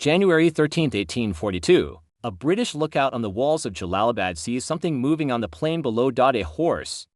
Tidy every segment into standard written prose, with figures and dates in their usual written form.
January 13, 1842. A British lookout on the walls of Jalalabad sees something moving on the plain below. A horse,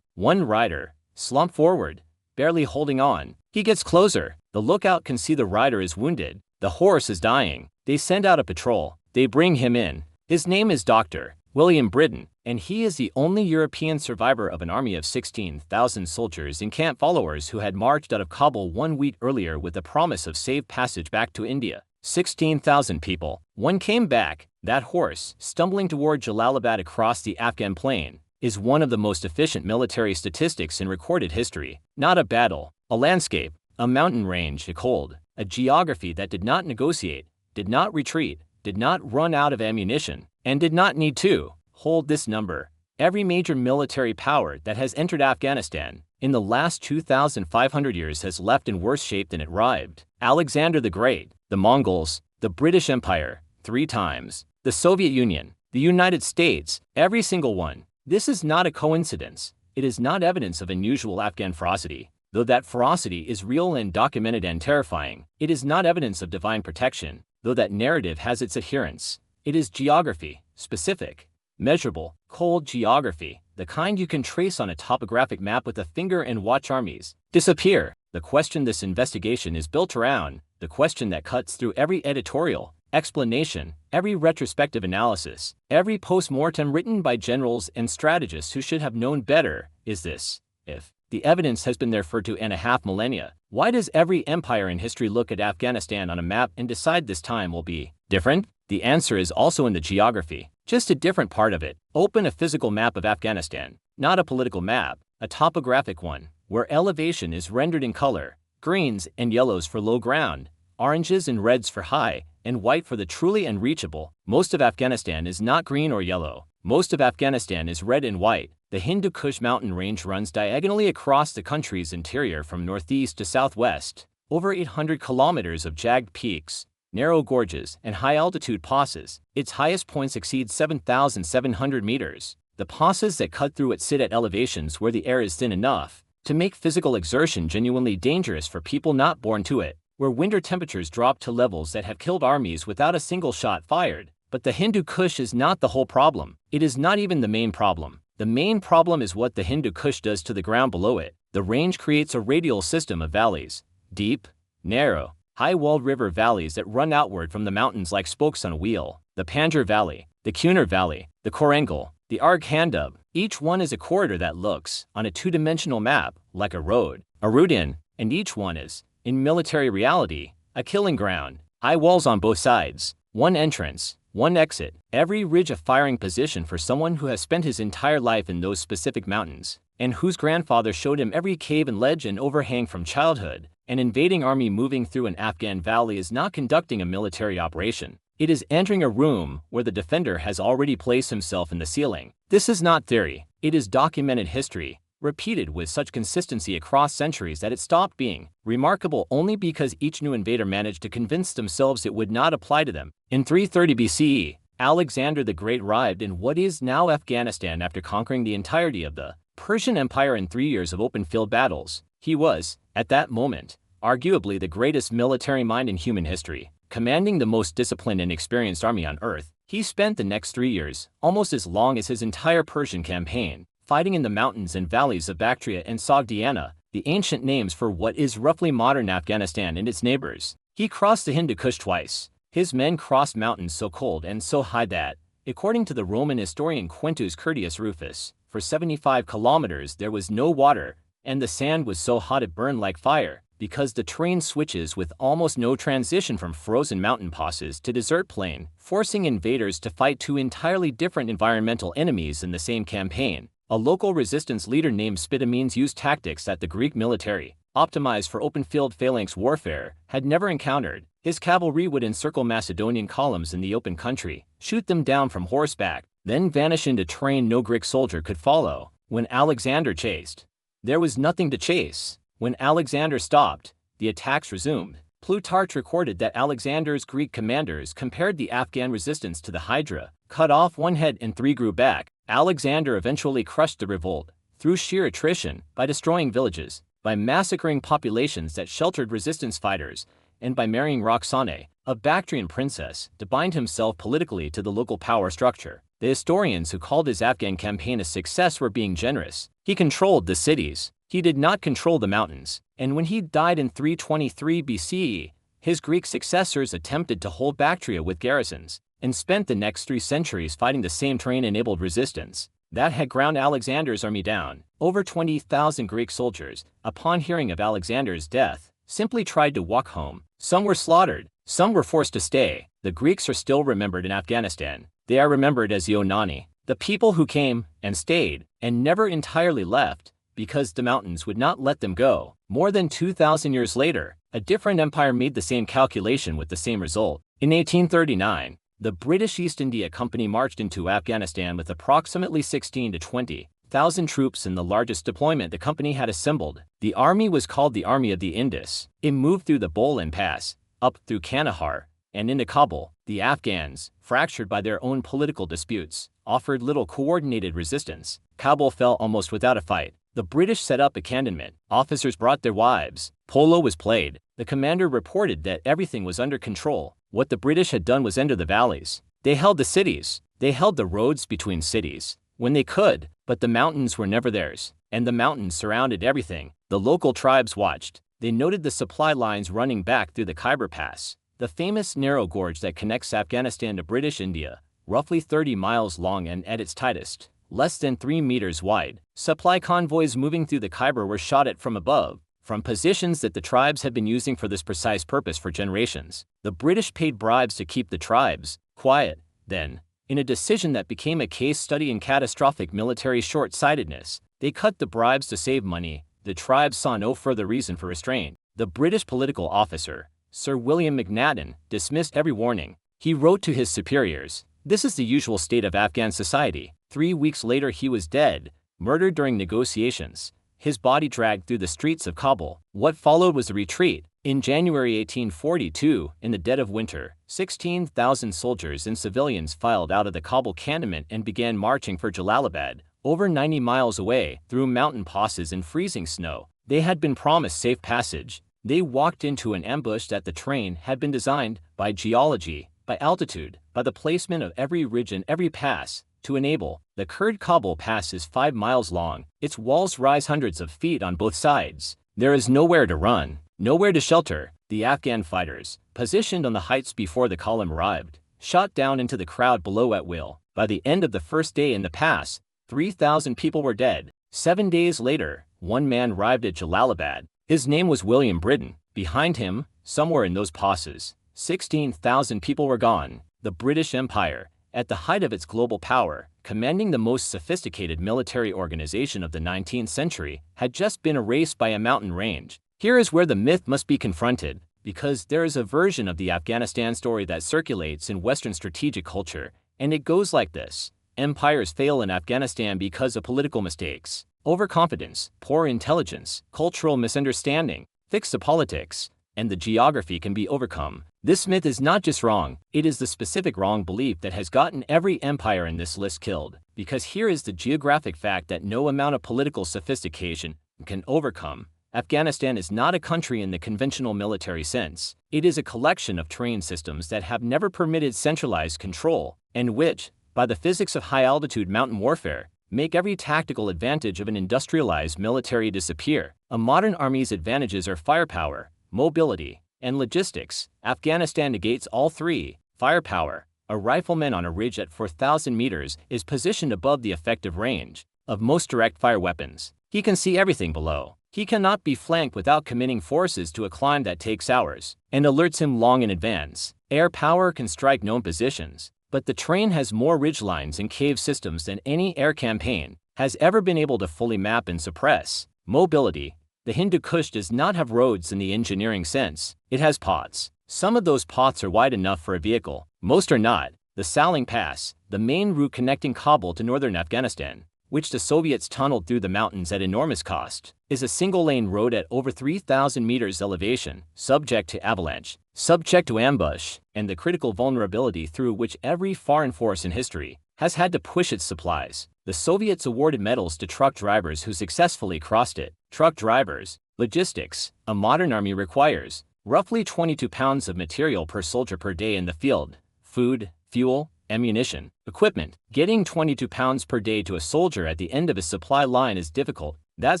one rider, slumped forward, barely holding on. He gets closer. The lookout can see the rider is wounded. The horse is dying. They send out a patrol. They bring him in. His name is Dr. William Brydon, and he is the only European survivor of an army of 16,000 soldiers and camp followers who had marched out of Kabul 1 week earlier with the promise of safe passage back to India. 16,000 people. One came back. That horse, stumbling toward Jalalabad across the Afghan plain, is one of the most efficient military statistics in recorded history. Not a battle, a landscape, a mountain range, a cold, a geography that did not negotiate, did not retreat, did not run out of ammunition, and did not need to. Hold this number. Every major military power that has entered Afghanistan in the last 2,500 years has left in worse shape than it arrived. Alexander the Great, the Mongols, the British Empire, 3 times, the Soviet Union, the United States, every single one. This is not a coincidence. It is not evidence of unusual Afghan ferocity, though that ferocity is real and documented and terrifying. It is not evidence of divine protection, though that narrative has its adherents. It is geography, specific, measurable, cold geography, the kind you can trace on a topographic map with a finger and watch armies disappear. The question this investigation is built around, the question that cuts through every editorial, explanation, every retrospective analysis, every post-mortem written by generals and strategists who should have known better, is this: if the evidence has been there for 2.5 millennia, why does every empire in history look at Afghanistan on a map and decide this time will be different? The answer is also in the geography, just a different part of it. Open a physical map of Afghanistan, not a political map, a topographic one, where elevation is rendered in color, greens and yellows for low ground, oranges and reds for high, and white for the truly unreachable. Most of Afghanistan is not green or yellow. Most of Afghanistan is red and white. The Hindu Kush mountain range runs diagonally across the country's interior from northeast to southwest. Over 800 kilometers of jagged peaks, narrow gorges, and high-altitude passes. Its highest points exceed 7,700 meters. The passes that cut through it sit at elevations where the air is thin enough to make physical exertion genuinely dangerous for people not born to it, where winter temperatures drop to levels that have killed armies without a single shot fired. But the Hindu Kush is not the whole problem. It is not even the main problem. The main problem is what the Hindu Kush does to the ground below it. The range creates a radial system of valleys, deep, narrow, high-walled river valleys that run outward from the mountains like spokes on a wheel. The Panjshir Valley, the Kunar Valley, the Korangal, the Arghandab. Each one is a corridor that looks, on a 2-dimensional map, like a road in, and each one is, in military reality, a killing ground. High walls on both sides, one entrance, one exit, every ridge a firing position for someone who has spent his entire life in those specific mountains, and whose grandfather showed him every cave and ledge and overhang from childhood. An invading army moving through an Afghan valley is not conducting a military operation. It is entering a room where the defender has already placed himself in the ceiling. This is not theory. It is documented history, repeated with such consistency across centuries that it stopped being remarkable only because each new invader managed to convince themselves it would not apply to them. In 330 BCE, Alexander the Great arrived in what is now Afghanistan after conquering the entirety of the Persian Empire in 3 years of open-field battles. He was, at that moment, arguably the greatest military mind in human history, commanding the most disciplined and experienced army on earth. He spent the next 3 years, almost as long as his entire Persian campaign, fighting in the mountains and valleys of Bactria and Sogdiana, the ancient names for what is roughly modern Afghanistan and its neighbors. He crossed the Hindu Kush twice. His men crossed mountains so cold and so high that, according to the Roman historian Quintus Curtius Rufus, for 75 kilometers there was no water, and the sand was so hot it burned like fire, because the terrain switches with almost no transition from frozen mountain passes to desert plain, forcing invaders to fight 2 entirely different environmental enemies in the same campaign. A local resistance leader named Spidamenes used tactics that the Greek military, optimized for open-field phalanx warfare, had never encountered. His cavalry would encircle Macedonian columns in the open country, shoot them down from horseback, then vanish into terrain no Greek soldier could follow. When Alexander chased, there was nothing to chase. When Alexander stopped, the attacks resumed. Plutarch recorded that Alexander's Greek commanders compared the Afghan resistance to the Hydra, cut off one head and 3 grew back. Alexander eventually crushed the revolt, through sheer attrition, by destroying villages, by massacring populations that sheltered resistance fighters, and by marrying Roxane, a Bactrian princess, to bind himself politically to the local power structure. The historians who called his Afghan campaign a success were being generous. He controlled the cities. He did not control the mountains, and when he died in 323 BCE, his Greek successors attempted to hold Bactria with garrisons, and spent the next 3 centuries fighting the same terrain-enabled resistance that had ground Alexander's army down. Over 20,000 Greek soldiers, upon hearing of Alexander's death, simply tried to walk home. Some were slaughtered, some were forced to stay. The Greeks are still remembered in Afghanistan. They are remembered as Yonani, the people who came and stayed and never entirely left because the mountains would not let them go. More than 2,000 years later, a different empire made the same calculation with the same result. In 1839, the British East India Company marched into Afghanistan with approximately 16 to 20,000 troops in the largest deployment the company had assembled. The army was called the Army of the Indus. It moved through the Bolan Pass, up through Kandahar, and into Kabul. The Afghans, fractured by their own political disputes, offered little coordinated resistance. Kabul fell almost without a fight. The British set up a cantonment. Officers brought their wives. Polo was played. The commander reported that everything was under control. What the British had done was enter the valleys. They held the cities. They held the roads between cities when they could, but the mountains were never theirs, and the mountains surrounded everything. The local tribes watched. They noted the supply lines running back through the Khyber Pass, the famous narrow gorge that connects Afghanistan to British India, roughly 30 miles long and at its tightest, less than 3 meters wide. Supply convoys moving through the Khyber were shot at from above, from positions that the tribes had been using for this precise purpose for generations. The British paid bribes to keep the tribes quiet. Then, in a decision that became a case study in catastrophic military short-sightedness, they cut the bribes to save money. The tribes saw no further reason for restraint. The British political officer, Sir William McNadden, dismissed every warning. He wrote to his superiors, "This is the usual state of Afghan society." 3 weeks later he was dead, murdered during negotiations. His body dragged through the streets of Kabul. What followed was a retreat. In January 1842, in the dead of winter, 16,000 soldiers and civilians filed out of the Kabul cantonment and began marching for Jalalabad, over 90 miles away, through mountain passes in freezing snow. They had been promised safe passage. They walked into an ambush that the terrain had been designed by geology, by altitude, by the placement of every ridge and every pass, to enable. The Khyber Pass is 5 miles long. Its walls rise hundreds of feet on both sides. There is nowhere to run, nowhere to shelter. The Afghan fighters, positioned on the heights before the column arrived, shot down into the crowd below at will. By the end of the first day in the pass, 3,000 people were dead. 7 days later, one man arrived at Jalalabad. His name was William Brydon. Behind him, somewhere in those passes, 16,000 people were gone. The British Empire, at the height of its global power, commanding the most sophisticated military organization of the 19th century, had just been erased by a mountain range. Here is where the myth must be confronted, because there is a version of the Afghanistan story that circulates in Western strategic culture, and it goes like this. Empires fail in Afghanistan because of political mistakes, overconfidence, poor intelligence, cultural misunderstanding, fixed politics, and the geography can be overcome. This myth is not just wrong, it is the specific wrong belief that has gotten every empire in this list killed, because here is the geographic fact that no amount of political sophistication can overcome. Afghanistan is not a country in the conventional military sense. It is a collection of terrain systems that have never permitted centralized control, and which, by the physics of high-altitude mountain warfare, make every tactical advantage of an industrialized military disappear. A modern army's advantages are firepower, mobility, and logistics. Afghanistan negates all three. Firepower. A rifleman on a ridge at 4,000 meters is positioned above the effective range of most direct fire weapons. He can see everything below. He cannot be flanked without committing forces to a climb that takes hours and alerts him long in advance. Air power can strike known positions, but the terrain has more ridgelines and cave systems than any air campaign has ever been able to fully map and suppress. Mobility. The Hindu Kush does not have roads in the engineering sense. It has pots. Some of those pots are wide enough for a vehicle. Most are not. The Saling Pass, the main route connecting Kabul to northern Afghanistan, which the Soviets tunneled through the mountains at enormous cost, is a single-lane road at over 3,000 meters elevation, subject to avalanche, subject to ambush, and the critical vulnerability through which every foreign force in history has had to push its supplies. The Soviets awarded medals to truck drivers who successfully crossed it. Truck drivers. Logistics. A modern army requires roughly 22 pounds of material per soldier per day in the field: food, fuel, ammunition, equipment. Getting 22 pounds per day to a soldier at the end of a supply line is difficult. That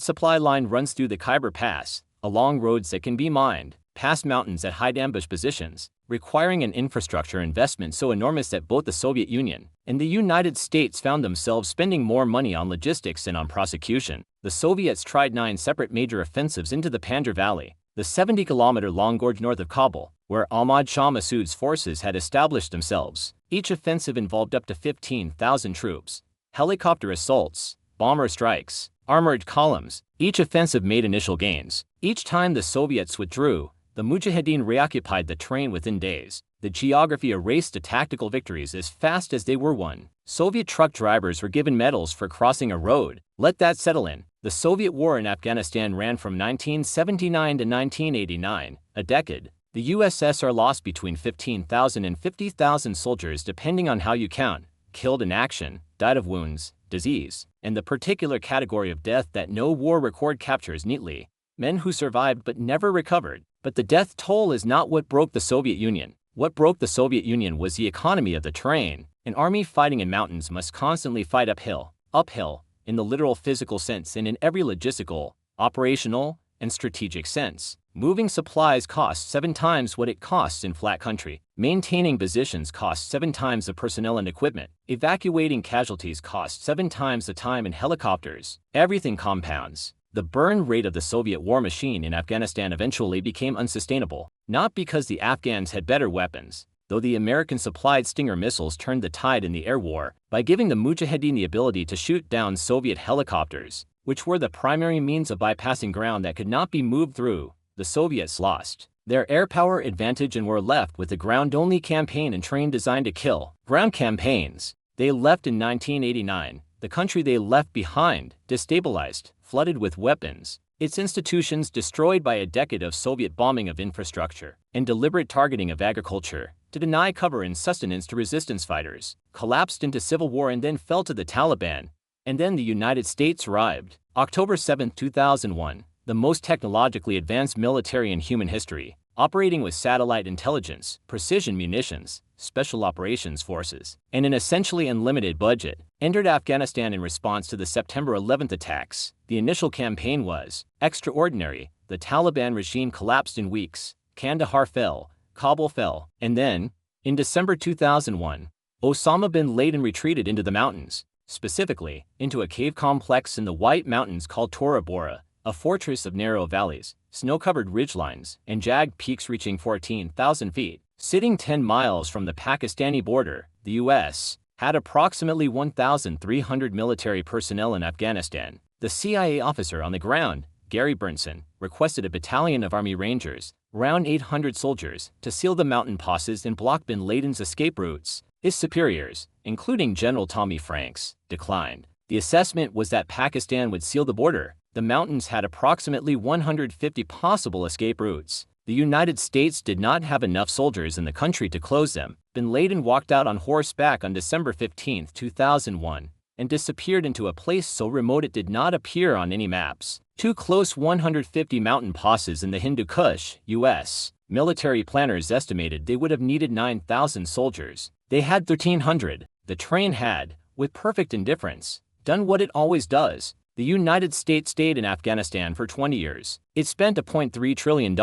supply line runs through the Khyber Pass, along roads that can be mined, past mountains at high ambush positions, requiring an infrastructure investment so enormous that both the Soviet Union and the United States found themselves spending more money on logistics than on prosecution. The Soviets tried 9 separate major offensives into the Panjshir Valley, the 70-kilometer-long gorge north of Kabul, where Ahmad Shah Massoud's forces had established themselves. Each offensive involved up to 15,000 troops, helicopter assaults, bomber strikes, armored columns. Each offensive made initial gains. Each time the Soviets withdrew, the Mujahideen reoccupied the terrain within days. The geography erased the tactical victories as fast as they were won. Soviet truck drivers were given medals for crossing a road. Let that settle in. The Soviet war in Afghanistan ran from 1979 to 1989, a decade. The USSR lost between 15,000 and 50,000 soldiers depending on how you count, killed in action, died of wounds, disease, and the particular category of death that no war record captures neatly: men who survived but never recovered. But the death toll is not what broke the Soviet Union. What broke the Soviet Union was the economy of the terrain. An army fighting in mountains must constantly fight uphill, in the literal physical sense and in every logistical, operational, and strategic sense. Moving supplies costs 7 times what it costs in flat country. Maintaining positions costs 7 times the personnel and equipment. Evacuating casualties costs 7 times the time in helicopters. Everything compounds. The burn rate of the Soviet war machine in Afghanistan eventually became unsustainable, not because the Afghans had better weapons, though the American-supplied Stinger missiles turned the tide in the air war by giving the Mujahideen the ability to shoot down Soviet helicopters, which were the primary means of bypassing ground that could not be moved through. The Soviets lost their air power advantage and were left with a ground-only campaign and train designed to kill. Ground campaigns. They left in 1989. The country they left behind, destabilized, flooded with weapons, its institutions destroyed by a decade of Soviet bombing of infrastructure and deliberate targeting of agriculture to deny cover and sustenance to resistance fighters, collapsed into civil war and then fell to the Taliban. And then the United States arrived. October 7, 2001, the most technologically advanced military in human history, operating with satellite intelligence, precision munitions, special operations forces, and an essentially unlimited budget, entered Afghanistan in response to the September 11th attacks. The initial campaign was extraordinary. The Taliban regime collapsed in weeks. Kandahar fell, Kabul fell, and then, in December 2001, Osama bin Laden retreated into the mountains, specifically into a cave complex in the White Mountains called Tora Bora, a fortress of narrow valleys, snow-covered ridgelines, and jagged peaks reaching 14,000 feet. Sitting 10 miles from the Pakistani border, the U.S. had approximately 1,300 military personnel in Afghanistan. The CIA officer on the ground, Gary Burnson, requested a battalion of Army Rangers, around 800 soldiers, to seal the mountain passes and block bin Laden's escape routes. His superiors, including General Tommy Franks, declined. The assessment was that Pakistan would seal the border. The mountains had approximately 150 possible escape routes. The United States did not have enough soldiers in the country to close them. Bin Laden walked out on horseback on December 15, 2001, and disappeared into a place so remote it did not appear on any maps. Too close. 150 mountain passes in the Hindu Kush, U.S. Military planners estimated they would have needed 9,000 soldiers. They had 1,300. The train had, with perfect indifference, done what it always does. The United States stayed in Afghanistan for 20 years. It spent $0.3 trillion.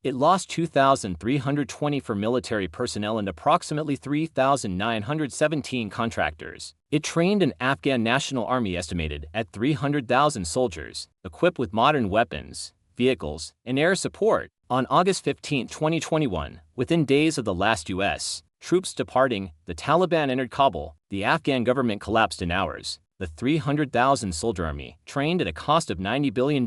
It lost 2,320 for military personnel and approximately 3,917 contractors. It trained an Afghan National Army estimated at 300,000 soldiers, equipped with modern weapons, vehicles, and air support. On August 15, 2021, within days of the last U.S. troops departing, the Taliban entered Kabul. The Afghan government collapsed in hours. The 300,000-soldier army, trained at a cost of $90 billion,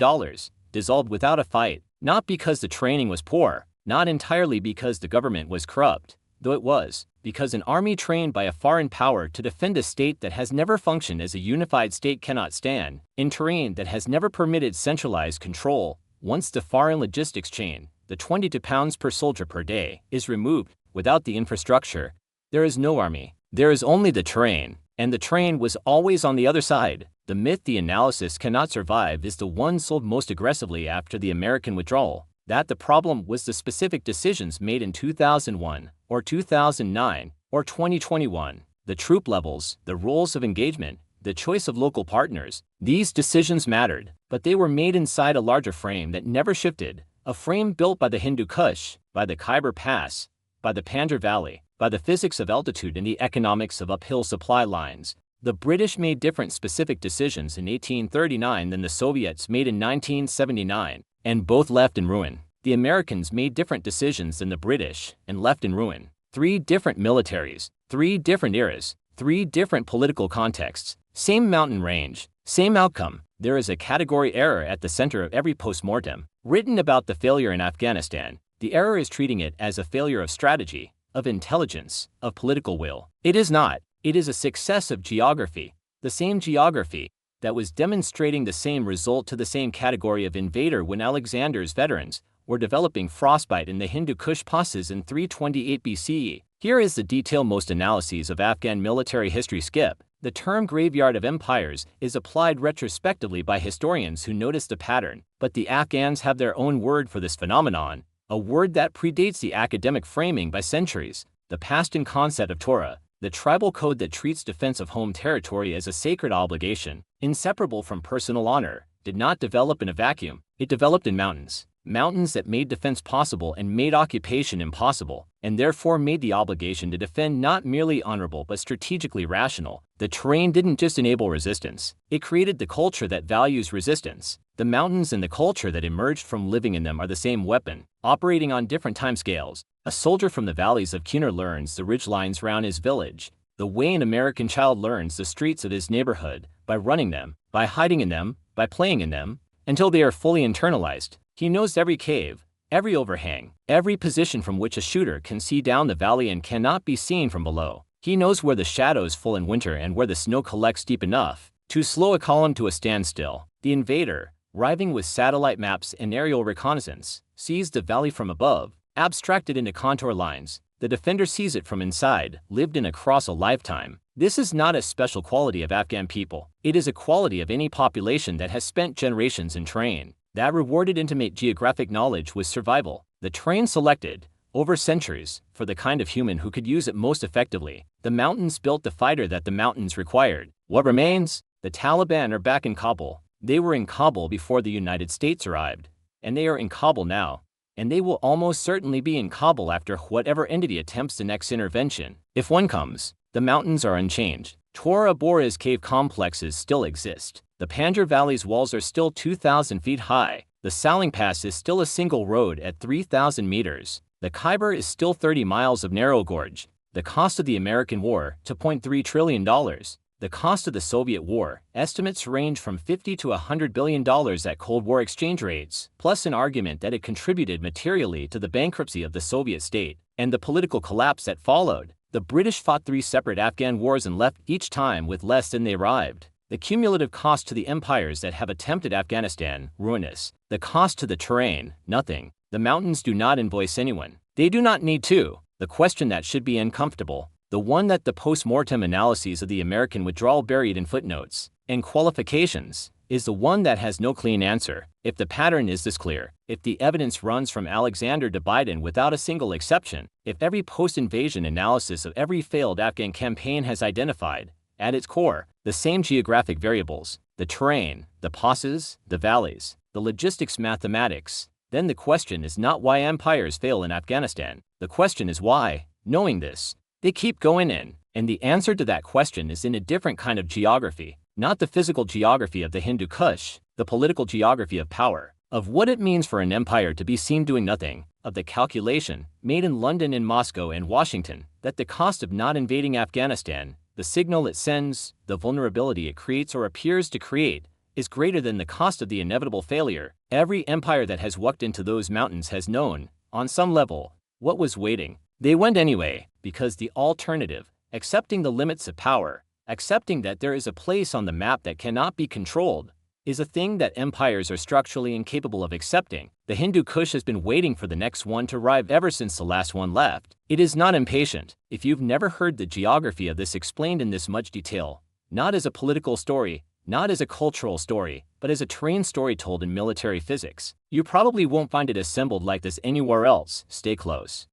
dissolved without a fight, not because the training was poor, not entirely because the government was corrupt, though it was, because an army trained by a foreign power to defend a state that has never functioned as a unified state cannot stand, in terrain that has never permitted centralized control. Once the foreign logistics chain, the 22 pounds per soldier per day, is removed, without the infrastructure, there is no army. There is only the terrain. And the train was always on the other side. The myth the analysis cannot survive is the one sold most aggressively after the American withdrawal. That the problem was the specific decisions made in 2001, or 2009, or 2021, the troop levels, the roles of engagement, the choice of local partners. These decisions mattered, but they were made inside a larger frame that never shifted, a frame built by the Hindu Kush, by the Khyber Pass, by the Panjshir Valley, by the physics of altitude and the economics of uphill supply lines. The British made different specific decisions in 1839 than the Soviets made in 1979, and both left in ruin. The Americans made different decisions than the British and left in ruin. 3 different militaries, 3 different eras, 3 different political contexts, same mountain range, same outcome. There is a category error at the center of every postmortem written about the failure in Afghanistan. The error is treating it as a failure of strategy, of intelligence, of political will. It is not. It is a success of geography, the same geography that was demonstrating the same result to the same category of invader when Alexander's veterans were developing frostbite in the Hindu Kush passes in 328 BCE. Here is the detail most analyses of Afghan military history skip. The term graveyard of empires is applied retrospectively by historians who notice the pattern, but the Afghans have their own word for this phenomenon, a word that predates the academic framing by centuries, the Pashtun concept of Torah, the tribal code that treats defense of home territory as a sacred obligation, inseparable from personal honor, did not develop in a vacuum. It developed in mountains. Mountains that made defense possible and made occupation impossible, and therefore made the obligation to defend not merely honorable but strategically rational. The terrain didn't just enable resistance, it created the culture that values resistance. The mountains and the culture that emerged from living in them are the same weapon, operating on different timescales. A soldier from the valleys of Kunar learns the ridgelines round his village, the way an American child learns the streets of his neighborhood, by running them, by hiding in them, by playing in them, until they are fully internalized. He knows every cave, every overhang, every position from which a shooter can see down the valley and cannot be seen from below. He knows where the shadows fall in winter and where the snow collects deep enough to slow a column to a standstill. The invader, arriving with satellite maps and aerial reconnaissance, sees the valley from above, abstracted into contour lines. The defender sees it from inside, lived in across a lifetime. This is not a special quality of Afghan people. It is a quality of any population that has spent generations in terrain that rewarded intimate geographic knowledge with survival. The terrain selected, over centuries, for the kind of human who could use it most effectively. The mountains built the fighter that the mountains required. What remains? The Taliban are back in Kabul. They were in Kabul before the United States arrived, and they are in Kabul now, and they will almost certainly be in Kabul after whatever entity attempts the next intervention. If one comes, the mountains are unchanged. Tora Bora's cave complexes still exist. The Panjshir Valley's walls are still 2,000 feet high. The Saling Pass is still a single road at 3,000 meters. The Khyber is still 30 miles of narrow gorge. The cost of the American war, $2.3 trillion. The cost of the Soviet war, estimates range from $50 to $100 billion at Cold War exchange rates, plus an argument that it contributed materially to the bankruptcy of the Soviet state and the political collapse that followed. The British fought 3 separate Afghan wars and left each time with less than they arrived. The cumulative cost to the empires that have attempted Afghanistan, ruinous. The cost to the terrain, nothing. The mountains do not invoice anyone. They do not need to. The question that should be uncomfortable, the one that the post-mortem analyses of the American withdrawal buried in footnotes and qualifications, is the one that has no clean answer. If the pattern is this clear, if the evidence runs from Alexander to Brydon without a single exception, if every post-invasion analysis of every failed Afghan campaign has identified, at its core, the same geographic variables, the terrain, the passes, the valleys, the logistics mathematics, then the question is not why empires fail in Afghanistan. The question is why, knowing this, they keep going in. And the answer to that question is in a different kind of geography, not the physical geography of the Hindu Kush, the political geography of power, of what it means for an empire to be seen doing nothing, of the calculation, made in London and Moscow and Washington, that the cost of not invading Afghanistan, the signal it sends, the vulnerability it creates or appears to create, is greater than the cost of the inevitable failure. Every empire that has walked into those mountains has known, on some level, what was waiting. They went anyway, because the alternative, accepting the limits of power, accepting that there is a place on the map that cannot be controlled, is a thing that empires are structurally incapable of accepting. The Hindu Kush has been waiting for the next one to arrive ever since the last one left. It is not impatient. If you've never heard the geography of this explained in this much detail, not as a political story, not as a cultural story, but as a trained story told in military physics. You probably won't find it assembled like this anywhere else. Stay close.